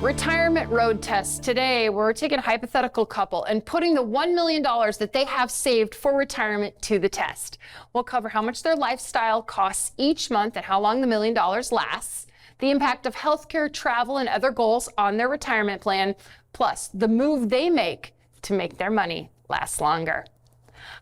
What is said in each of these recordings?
Retirement road test. Today, we're taking a hypothetical couple and putting the $1 million that they have saved for retirement to the test. We'll cover how much their lifestyle costs each month and how long the $1 million lasts, the impact of healthcare, travel, and other goals on their retirement plan, plus the move they make to make their money last longer.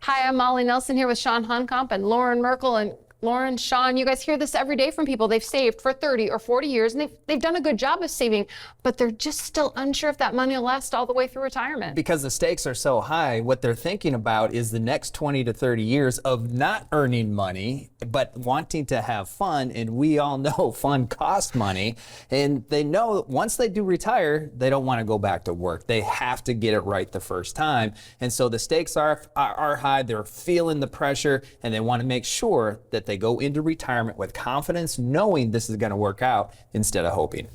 Hi, I'm Molly Nelson here with Sean Honkamp and Lauren Merkle. And Lauren, Sean, you guys hear this every day from people. They've saved for 30 or 40 years, and they've done a good job of saving, but they're just still unsure if that money will last all the way through retirement. Because the stakes are so high, what they're thinking about is the next 20 to 30 years of not earning money, but wanting to have fun. And we all know fun costs money. And they know once they do retire, they don't want to go back to work. They have to get it right the first time. And so the stakes are high. They're feeling the pressure, and they want to make sure that they go into retirement with confidence, knowing this is going to work out instead of hoping.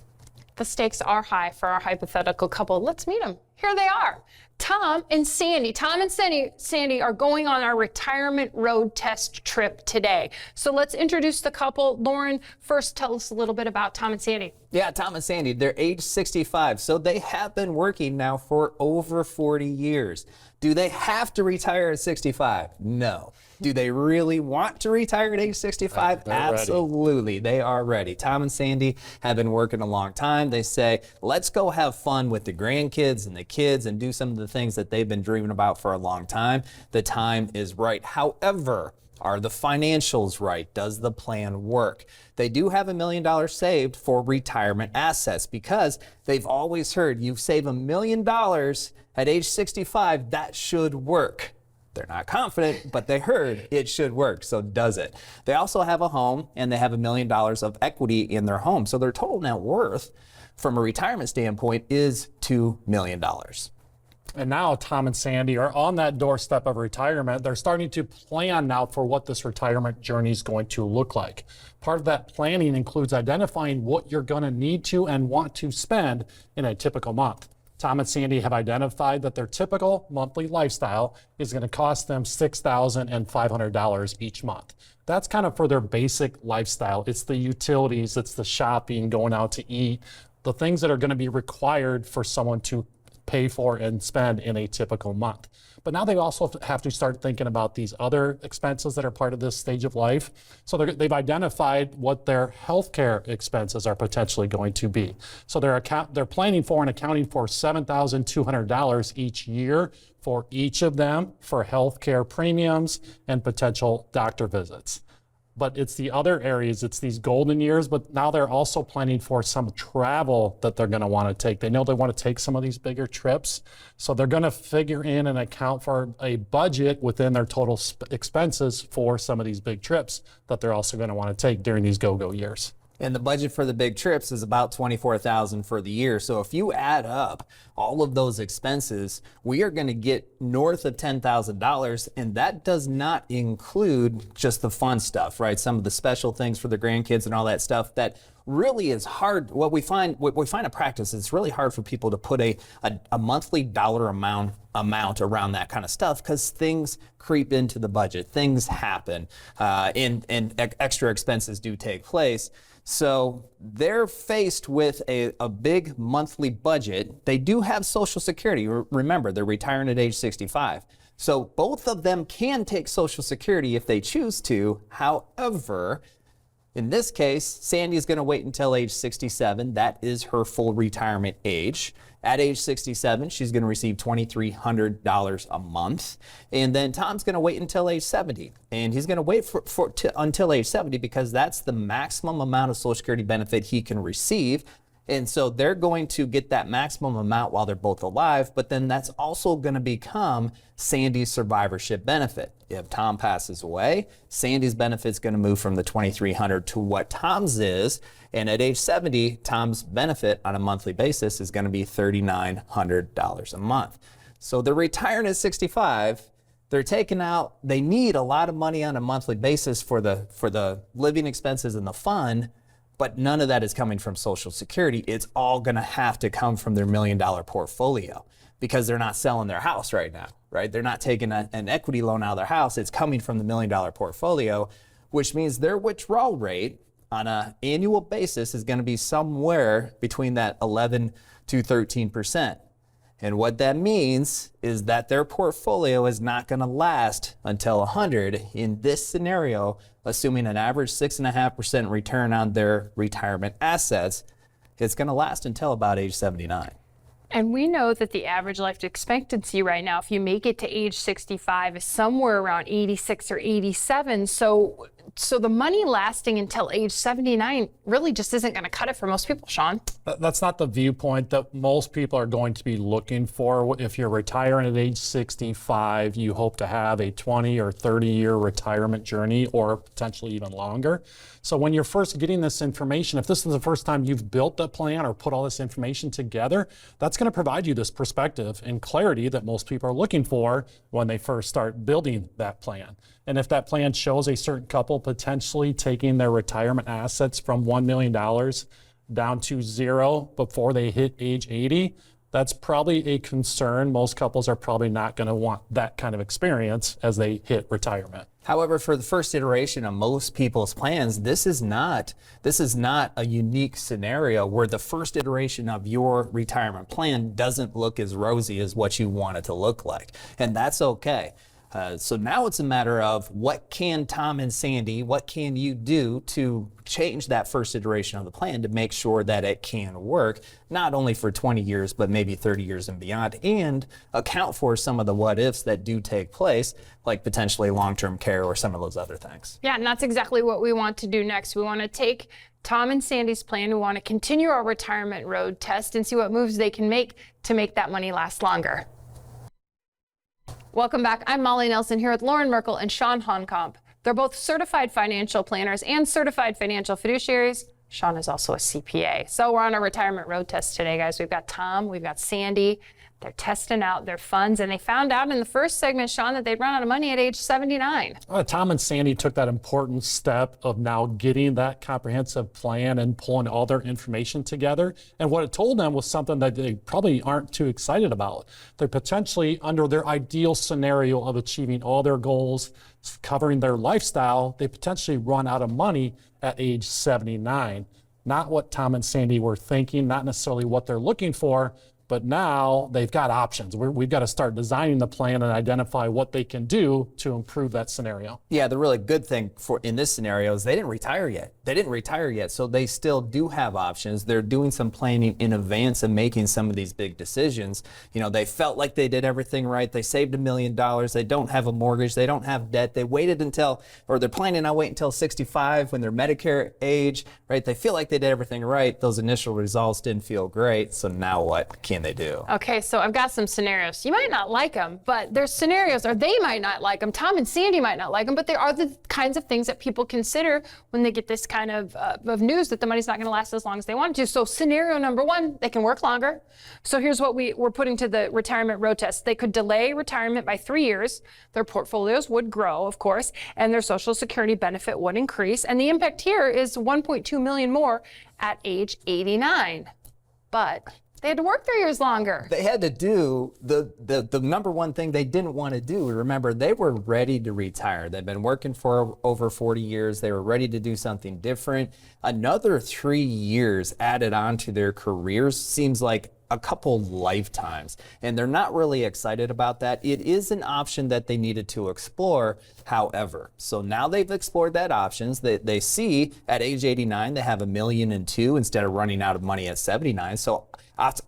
The stakes are high for our hypothetical couple. Let's meet them. Here they are. Tom and Sandy. Tom and Sandy are going on our retirement road test trip today. So let's introduce the couple. Lauren, first tell us a little bit about Tom and Sandy. Yeah, Tom and Sandy, they're age 65, so they have been working now for over 40 years. Do they have to retire at 65? No. Do they really want to retire at age 65? Absolutely, ready. They are ready. Tom and Sandy have been working a long time. They say, let's go have fun with the grandkids and the kids and do some of the things that they've been dreaming about for a long time. The time is right. However, are the financials right? Does the plan work? They do have $1 million saved for retirement assets because they've always heard you save $1 million at age 65, that should work. They're not confident, but they heard it should work, so does it? They also have a home, and they have $1 million of equity in their home, so their total net worth from a retirement standpoint is $2 million. And now Tom and Sandy are on that doorstep of retirement. They're starting to plan now for what this retirement journey is going to look like. Part of that planning includes identifying what you're going to need to and want to spend in a typical month. Tom and Sandy have identified that their typical monthly lifestyle is going to cost them $6,500 each month. That's kind of for their basic lifestyle. It's the utilities, it's the shopping, going out to eat, the things that are going to be required for someone to pay for and spend in a typical month. But now they also have to start thinking about these other expenses that are part of this stage of life. So they've identified what their healthcare expenses are potentially going to be. So they're planning for and accounting for $7,200 each year for each of them for healthcare premiums and potential doctor visits. But it's the other areas, it's these golden years, but now they're also planning for some travel that they're going to want to take. They know they want to take some of these bigger trips, so they're going to figure in and account for a budget within their total expenses for some of these big trips that they're also going to want to take during these go-go years. And the budget for the big trips is about $24,000 for the year. So if you add up all of those expenses, we are going to get north of $10,000. And that does not include just the fun stuff, right? Some of the special things for the grandkids and all that stuff that really is hard. What we find in practice, it's really hard for people to put a monthly dollar amount around that kind of stuff because things creep into the budget. Things happen and extra expenses do take place. So they're faced with a big monthly budget. They do have Social Security. Remember, they're retiring at age 65. So both of them can take Social Security if they choose to. However, in this case, Sandy is going to wait until age 67. That is her full retirement age. At age 67, she's going to receive $2,300 a month. And then Tom's going to wait until age 70. And he's going to wait until age 70 because that's the maximum amount of Social Security benefit he can receive. And so they're going to get that maximum amount while they're both alive, but then that's also going to become Sandy's survivorship benefit. If Tom passes away, Sandy's benefit is going to move from the $2,300 to what Tom's is. And at age 70, Tom's benefit on a monthly basis is going to be $3,900 a month. So they're retiring at 65. They're taking out, they need a lot of money on a monthly basis for the living expenses and the fun. But none of that is coming from Social Security. It's all going to have to come from their $1 million portfolio because they're not selling their house right now, right? They're not taking an equity loan out of their house. It's coming from the $1 million portfolio, which means their withdrawal rate on an annual basis is going to be somewhere between that 11 to 13%. And what that means is that their portfolio is not going to last until 100 in this scenario, assuming an average 6.5% return on their retirement assets. It's going to last until about age 79. And we know that the average life expectancy right now, if you make it to age 65, is somewhere around 86 or 87. So the money lasting until age 79 really just isn't going to cut it for most people, Sean. That's not the viewpoint that most people are going to be looking for. If you're retiring at age 65, you hope to have a 20 or 30-year retirement journey, or potentially even longer. So when you're first getting this information, if this is the first time you've built a plan or put all this information together, that's going to provide you this perspective and clarity that most people are looking for when they first start building that plan. And if that plan shows a certain couple potentially taking their retirement assets from $1 million down to zero before they hit age 80, that's probably a concern. Most couples are probably not going to want that kind of experience as they hit retirement. However, for the first iteration of most people's plans, this is not a unique scenario where the first iteration of your retirement plan doesn't look as rosy as what you want it to look like. And that's okay. So now it's a matter of what can Tom and Sandy, what can you do to change that first iteration of the plan to make sure that it can work, not only for 20 years, but maybe 30 years and beyond, and account for some of the what ifs that do take place, like potentially long-term care or some of those other things. Yeah, and that's exactly what we want to do next. We want to take Tom and Sandy's plan. We want to continue our retirement road test and see what moves they can make to make that money last longer. Welcome back. I'm Molly Nelson here with Lauren Merkle and Sean Honkamp. They're both certified financial planners and certified financial fiduciaries. Sean is also a CPA. So we're on a retirement road test today, guys. We've got Tom, we've got Sandy. They're testing out their funds, and they found out in the first segment, Sean, that they'd run out of money at age 79. Tom and Sandy took that important step of now getting that comprehensive plan and pulling all their information together. And what it told them was something that they probably aren't too excited about. They're potentially, under their ideal scenario of achieving all their goals, covering their lifestyle, they potentially run out of money at age 79. Not what Tom and Sandy were thinking, not necessarily what they're looking for, but now they've got options. We've got to start designing the plan and identify what they can do to improve that scenario. Yeah, the really good thing in this scenario is they didn't retire yet. So they still do have options. They're doing some planning in advance and making some of these big decisions. You know, they felt like they did everything right. They saved $1 million. They don't have a mortgage. They don't have debt. They waited until, or they're planning on waiting until 65 when they're Medicare age, right? They feel like they did everything right. Those initial results didn't feel great. So now what can they do? Okay, so I've got some scenarios. You might not like them, but there's scenarios, or they might not like them. Tom and Sandy might not like them, but they are the kinds of things that people consider when they get this kind of news that the money's not going to last as long as they want it to. So scenario number one, they can work longer. So here's what we're putting to the retirement road test. They could delay retirement by 3 years. Their portfolios would grow, of course, and their Social Security benefit would increase. And the impact here is $1.2 million more at age 89. But they had to work 3 years longer. They had to do the number one thing they didn't want to do. Remember, they were ready to retire. They'd been working for over 40 years. They were ready to do something different. Another 3 years added on to their careers seems like a couple lifetimes, and they're not really excited about that. It is an option that they needed to explore, however. So now they've explored that options. They see at age 89 they have $1.2 million instead of running out of money at 79. So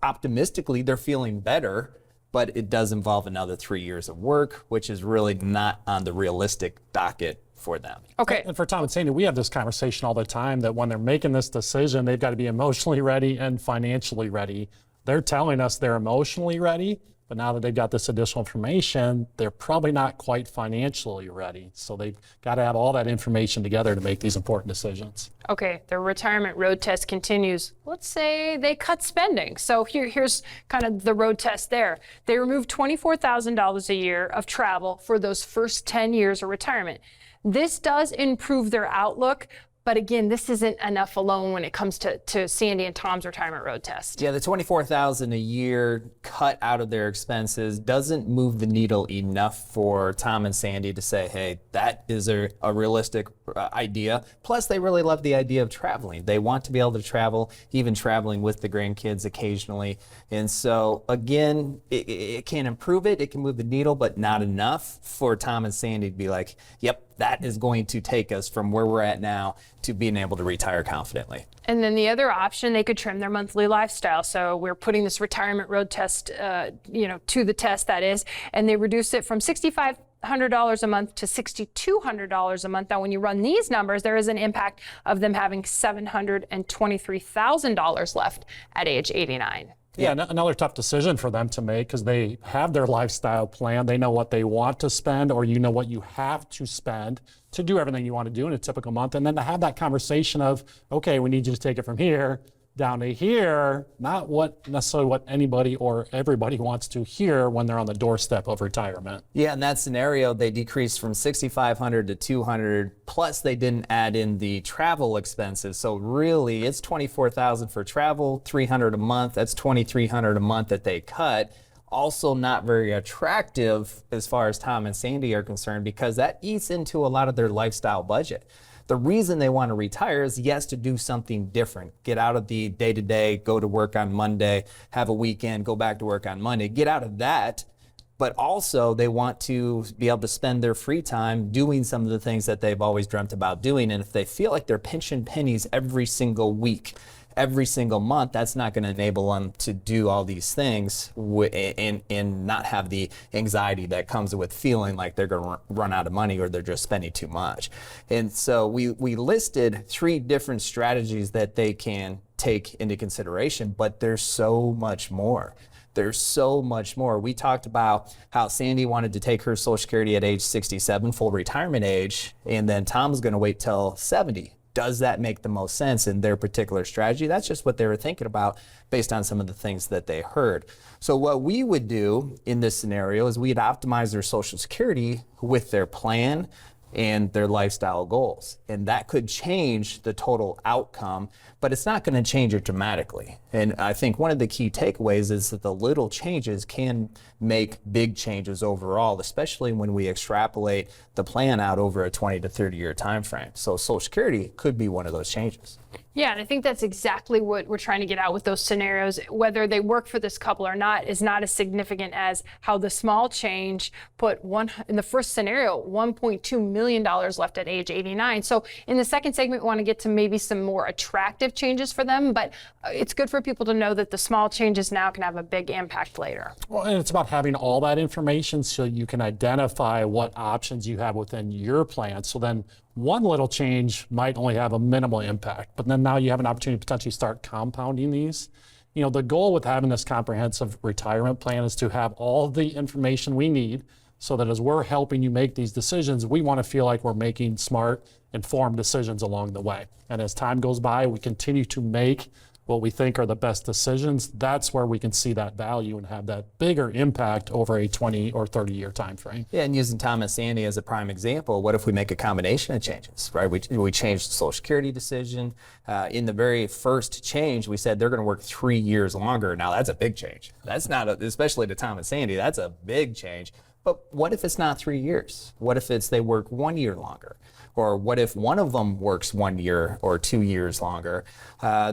optimistically, they're feeling better, but it does involve another 3 years of work, which is really not on the realistic docket for them. Okay. And for Tom and Sandy, we have this conversation all the time that when they're making this decision, they've got to be emotionally ready and financially ready. They're telling us they're emotionally ready, but now that they've got this additional information, they're probably not quite financially ready. So they've got to have all that information together to make these important decisions. Okay, the retirement road test continues. Let's say they cut spending. So here's kind of the road test there. They removed $24,000 a year of travel for those first 10 years of retirement. This does improve their outlook, But again, this isn't enough alone when it comes to Sandy and Tom's retirement road test. Yeah, the $24,000 a year cut out of their expenses doesn't move the needle enough for Tom and Sandy to say, hey, that is a realistic idea. Plus, they really love the idea of traveling. They want to be able to travel, even traveling with the grandkids occasionally. And so, again, it can improve it. It can move the needle, but not enough for Tom and Sandy to be like, yep, that is going to take us from where we're at now to being able to retire confidently. And then the other option, they could trim their monthly lifestyle. So we're putting this retirement road test, to the test, that is, and they reduce it from $6,500 a month to $6,200 a month. Now, when you run these numbers, there is an impact of them having $723,000 left at age 89. Yeah, another tough decision for them to make because they have their lifestyle plan. They know what they want to spend, or you know what you have to spend to do everything you want to do in a typical month. And then to have that conversation of, okay, we need you to take it from here down to here, not necessarily what anybody or everybody wants to hear when they're on the doorstep of retirement. Yeah, in that scenario, they decreased from $6,500 to $200. Plus, they didn't add in the travel expenses. So really, it's $24,000 for travel, $300 a month. That's $2,300 a month that they cut. Also not very attractive as far as Tom and Sandy are concerned, because that eats into a lot of their lifestyle budget. The reason they want to retire is, yes, to do something different. Get out of the day-to-day, go to work on Monday, have a weekend, go back to work on Monday. Get out of that. But also they want to be able to spend their free time doing some of the things that they've always dreamt about doing. And if they feel like they're pinching pennies every single week, every single month, that's not going to enable them to do all these things and not have the anxiety that comes with feeling like they're going to run out of money or they're just spending too much. And so we listed 3 different strategies that they can take into consideration, but there's so much more. There's so much more. We talked about how Sandy wanted to take her Social Security at age 67, full retirement age, and then Tom's going to wait till 70. Does that make the most sense in their particular strategy? That's just what they were thinking about based on some of the things that they heard. So what we would do in this scenario is we'd optimize their Social Security with their plan and their lifestyle goals. And that could change the total outcome, but it's not going to change it dramatically. And I think one of the key takeaways is that the little changes can make big changes overall, especially when we extrapolate the plan out over a 20 to 30 year time frame. So Social Security could be one of those changes. Yeah, and I think that's exactly what we're trying to get out with those scenarios. Whether they work for this couple or not is not as significant as how the small change put in the first scenario, $1.2 million left at age 89. So in the second segment, we want to get to maybe some more attractive changes for them, but it's good for people to know that the small changes now can have a big impact later. Well, and it's about having all that information so you can identify what options you have within your plan. So then one little change might only have a minimal impact, but then now you have an opportunity to potentially start compounding these. You know, the goal with having this comprehensive retirement plan is to have all the information we need so that as we're helping you make these decisions, we want to feel like we're making smart, informed decisions along the way. And as time goes by, we continue to make what we think are the best decisions. That's where we can see that value and have that bigger impact over a 20 or 30 year time frame. Yeah, and using Tom and Sandy as a prime example, what if we make a combination of changes, right? We changed the Social Security decision. In the very first change, we said they're going to work 3 years longer. Now, that's a big change. That's not, especially to Tom and Sandy, that's a big change. But what if it's not 3 years? What if they work 1 year longer? Or what if one of them works 1 year or 2 years longer?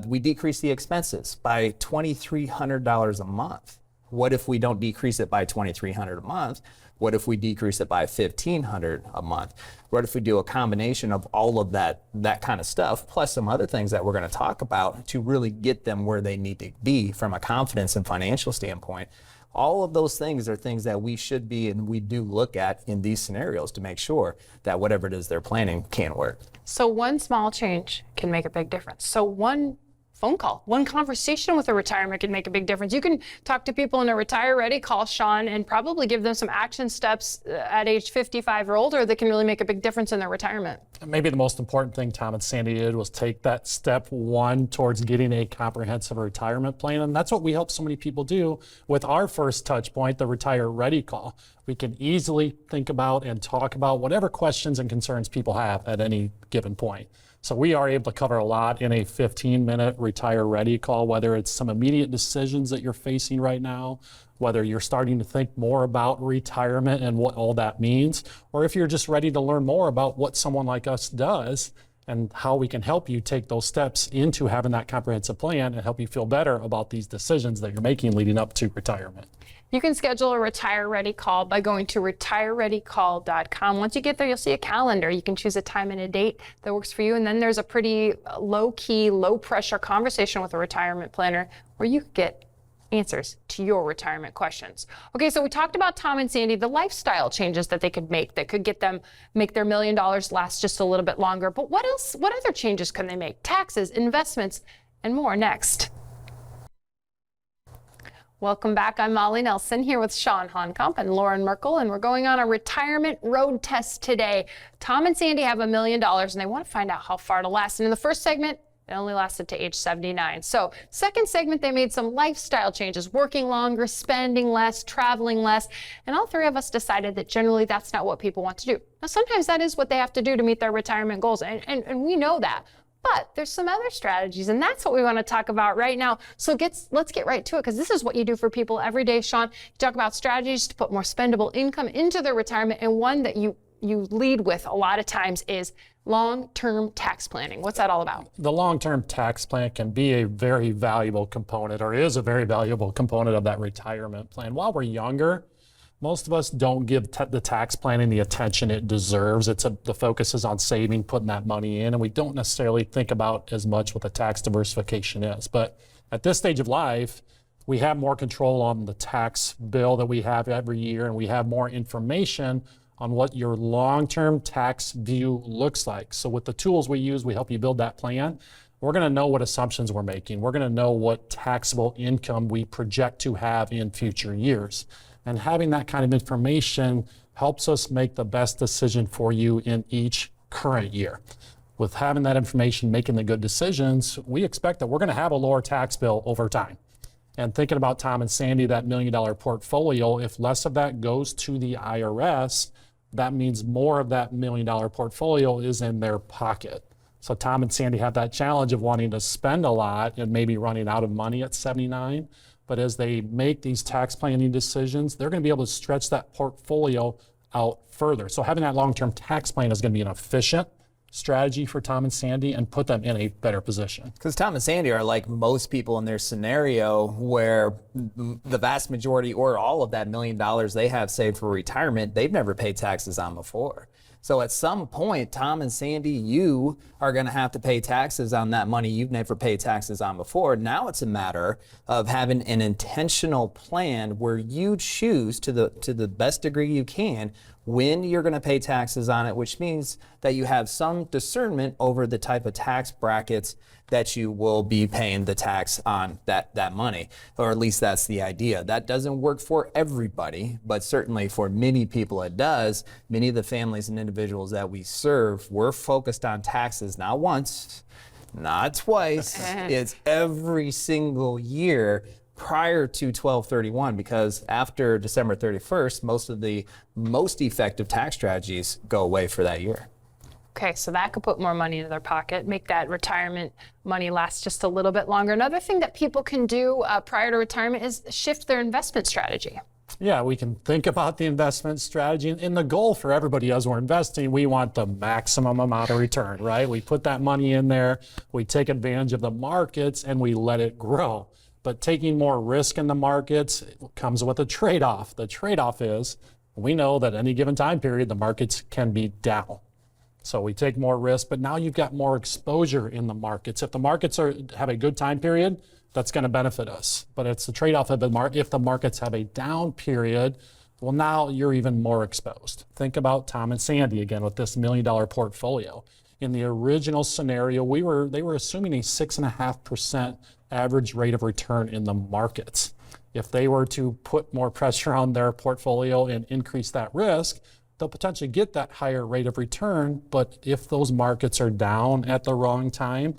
We decrease the expenses by $2,300 a month. What if we don't decrease it by $2,300 a month? What if we decrease it by $1,500 a month? What if we do a combination of all of that kind of stuff, plus some other things that we're going to talk about to really get them where they need to be from a confidence and financial standpoint? All of those things are things that we should be and we do look at in these scenarios to make sure that whatever it is they're planning can work. So one small change can make a big difference. So one phone call, one conversation with a retirement can make a big difference. You can talk to people in a retire ready, call Sean and probably give them some action steps at age 55 or older that can really make a big difference in their retirement. Maybe the most important thing Tom and Sandy did was take that step one towards getting a comprehensive retirement plan. And that's what we help so many people do with our first touch point, the Retire Ready call. We can easily think about and talk about whatever questions and concerns people have at any given point. So we are able to cover a lot in a 15-minute retire ready call, whether it's some immediate decisions that you're facing right now, whether you're starting to think more about retirement and what all that means, or if you're just ready to learn more about what someone like us does and how we can help you take those steps into having that comprehensive plan and help you feel better about these decisions that you're making leading up to retirement. You can schedule a Retire Ready call by going to retirereadycall.com. Once you get there, you'll see a calendar. You can choose a time and a date that works for you. And then there's a pretty low-key, low-pressure conversation with a retirement planner where you get answers to your retirement questions. Okay, so we talked about Tom and Sandy, the lifestyle changes that they could make that could get them, make their $1 million last just a little bit longer. But what else, what other changes can they make? Taxes, investments, and more next. Welcome back. I'm Molly Nelson here with Sean Honkamp and Lauren Merkle, and we're going on a retirement road test today. Tom and Sandy have $1 million, and they want to find out how far it'll last. And in the first segment, it only lasted to age 79. So second segment, they made some lifestyle changes, working longer, spending less, traveling less. And all three of us decided that generally that's not what people want to do. Now, sometimes that is what they have to do to meet their retirement goals. And we know that. But there's some other strategies, and that's what we want to talk about right now. So let's get right to it, because this is what you do for people every day, Sean. You talk about strategies to put more spendable income into their retirement, and one that you lead with a lot of times is long-term tax planning. What's that all about? The long-term tax plan can be a very valuable component, or is a very valuable component of that retirement plan. While we're younger, most of us don't give the tax planning the attention it deserves. The focus is on saving, putting that money in, and we don't necessarily think about as much what the tax diversification is. But at this stage of life, we have more control on the tax bill that we have every year, and we have more information on what your long-term tax view looks like. So with the tools we use, we help you build that plan. We're going to know what assumptions we're making. We're going to know what taxable income we project to have in future years. And having that kind of information helps us make the best decision for you in each current year. With having that information, making the good decisions, we expect that we're going to have a lower tax bill over time. And thinking about Tom and Sandy, that $1 million portfolio, if less of that goes to the IRS, that means more of that $1 million portfolio is in their pocket. So Tom and Sandy have that challenge of wanting to spend a lot and maybe running out of money at 79. But as they make these tax planning decisions, they're going to be able to stretch that portfolio out further. So having that long-term tax plan is going to be an efficient strategy for Tom and Sandy and put them in a better position. Because Tom and Sandy are like most people in their scenario, where the vast majority or all of that $1 million they have saved for retirement, they've never paid taxes on before. So at some point, Tom and Sandy, you are going to have to pay taxes on that money you've never paid taxes on before. Now it's a matter of having an intentional plan where you choose to the best degree you can when you're going to pay taxes on it, which means that you have some discernment over the type of tax brackets that you will be paying the tax on that money, or at least that's the idea. That doesn't work for everybody, but certainly for many people it does. Many of the families and individuals that we serve, we're focused on taxes not once, not twice, it's every single year prior to 12/31, because after December 31st, most of the most effective tax strategies go away for that year. Okay, so that could put more money into their pocket, make that retirement money last just a little bit longer. Another thing that people can do prior to retirement is shift their investment strategy. Yeah, we can think about the investment strategy. And the goal for everybody as we're investing, we want the maximum amount of return, right? We put that money in there, we take advantage of the markets, and we let it grow. But taking more risk in the markets comes with a trade-off. The trade-off is we know that any given time period, the markets can be down. So we take more risk, but now you've got more exposure in the markets. If the markets have a good time period, that's going to benefit us. But it's the trade-off of if the markets have a down period, well, now you're even more exposed. Think about Tom and Sandy again with this $1 million portfolio. In the original scenario, they were assuming a 6.5% average rate of return in the markets. If they were to put more pressure on their portfolio and increase that risk, they'll potentially get that higher rate of return. But if those markets are down at the wrong time,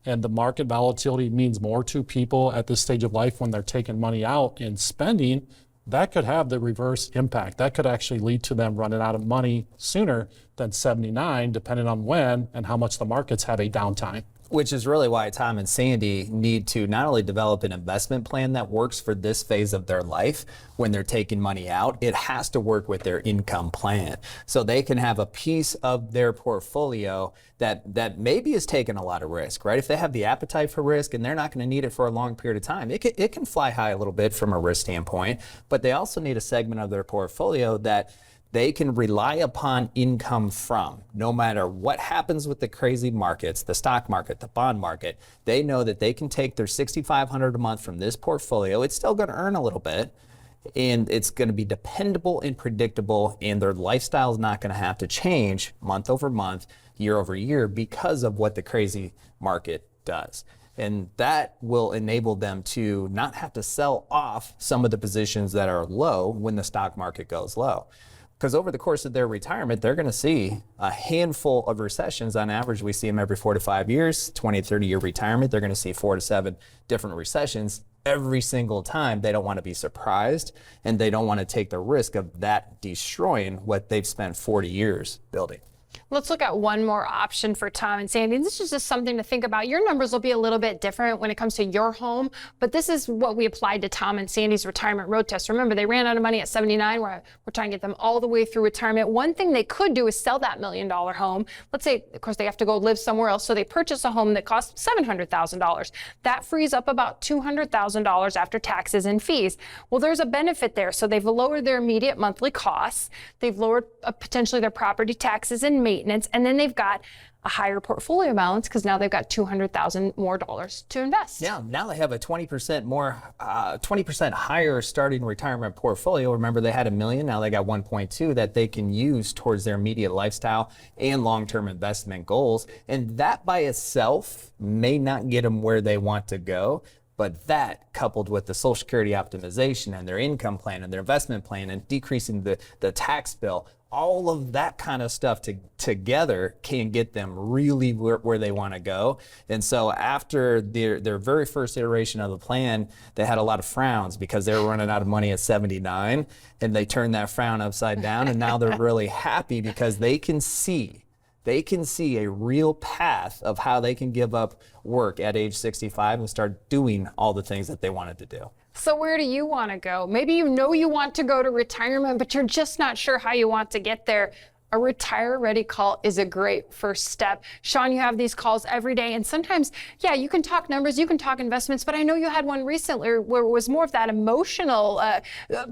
and the market volatility means more to people at this stage of life when they're taking money out and spending, that could have the reverse impact. That could actually lead to them running out of money sooner than 79, depending on when and how much the markets have a downtime. Which is really why Tom and Sandy need to not only develop an investment plan that works for this phase of their life when they're taking money out, it has to work with their income plan. So they can have a piece of their portfolio that maybe is taking a lot of risk, right? If they have the appetite for risk and they're not going to need it for a long period of time, it can fly high a little bit from a risk standpoint, but they also need a segment of their portfolio that they can rely upon income from. No matter what happens with the crazy markets, the stock market, the bond market, they know that they can take their $6,500 a month from this portfolio. It's still going to earn a little bit, and it's going to be dependable and predictable, and their lifestyle is not going to have to change month over month, year over year because of what the crazy market does. And that will enable them to not have to sell off some of the positions that are low when the stock market goes low. Because over the course of their retirement, they're going to see a handful of recessions. On average, we see them every 4 to 5 years, 20, 30-year retirement. They're going to see 4 to 7 different recessions every single time. They don't want to be surprised, and they don't want to take the risk of that destroying what they've spent 40 years building. Let's look at one more option for Tom and Sandy. This is just something to think about. Your numbers will be a little bit different when it comes to your home, but this is what we applied to Tom and Sandy's retirement road test. Remember, they ran out of money at 79. We're trying to get them all the way through retirement. One thing they could do is sell that $1 million home. Let's say, of course, they have to go live somewhere else, so they purchase a home that costs $700,000. That frees up about $200,000 after taxes and fees. Well, there's a benefit there. So they've lowered their immediate monthly costs. They've lowered potentially their property taxes and maintenance, and then they've got a higher portfolio balance because now they've got $200,000 more dollars to invest. Yeah, now they have a 20% more, 20% higher starting retirement portfolio. Remember, they had $1 million, now they got 1.2 that they can use towards their immediate lifestyle and long-term investment goals. And that by itself may not get them where they want to go. But that, coupled with the Social Security optimization and their income plan and their investment plan and decreasing the tax bill, all of that kind of stuff together can get them really where they want to go. And so after their very first iteration of the plan, they had a lot of frowns because they were running out of money at 79, and they turned that frown upside down, and now they're really happy because they can see a real path of how they can give up work at age 65 and start doing all the things that they wanted to do. So where do you want to go? Maybe you know you want to go to retirement, but you're just not sure how you want to get there. A Retire Ready call is a great first step. Sean, you have these calls every day, and sometimes, yeah, you can talk numbers, you can talk investments, but I know you had one recently where it was more of that emotional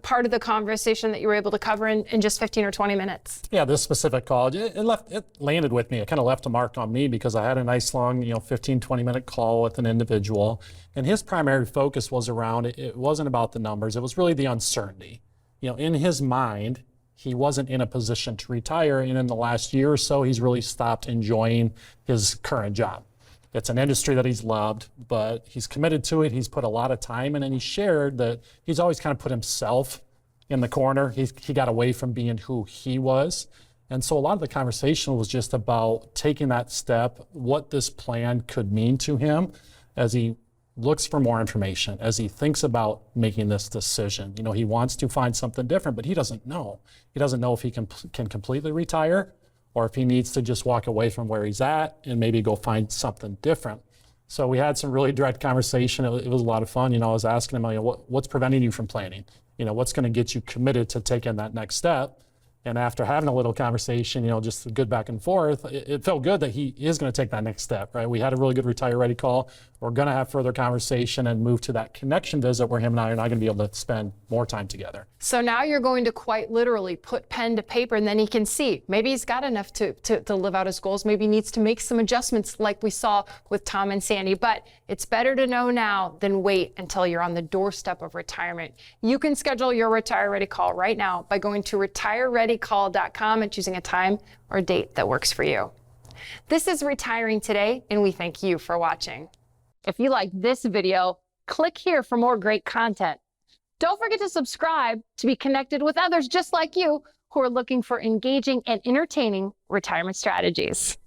part of the conversation that you were able to cover in just 15 or 20 minutes. Yeah, this specific call, it landed with me. It kind of left a mark on me because I had a nice long, 15, 20-minute call with an individual, and his primary focus was around, it wasn't about the numbers, it was really the uncertainty. In his mind, he wasn't in a position to retire, and in the last year or so, he's really stopped enjoying his current job. It's an industry that he's loved, but he's committed to it. He's put a lot of time in, and he shared that he's always kind of put himself in the corner. He got away from being who he was. And so a lot of the conversation was just about taking that step, what this plan could mean to him as he looks for more information, as he thinks about making this decision. He wants to find something different, but he doesn't know. He doesn't know if he can completely retire or if he needs to just walk away from where he's at and maybe go find something different. So we had some really direct conversation. It was a lot of fun. I was asking him, what's preventing you from planning? What's going to get you committed to taking that next step? And after having a little conversation, just a good back and forth, it felt good that he is going to take that next step, right? We had a really good Retire Ready call. We're going to have further conversation and move to that connection visit where him and I are now going to be able to spend more time together. So now you're going to quite literally put pen to paper, and then he can see. Maybe he's got enough to live out his goals. Maybe he needs to make some adjustments like we saw with Tom and Sandy. But it's better to know now than wait until you're on the doorstep of retirement. You can schedule your Retire Ready call right now by going to retirereadycall.com and choosing a time or date that works for you. This is Retiring Today, and we thank you for watching. If you like this video, click here for more great content. Don't forget to subscribe to be connected with others just like you who are looking for engaging and entertaining retirement strategies.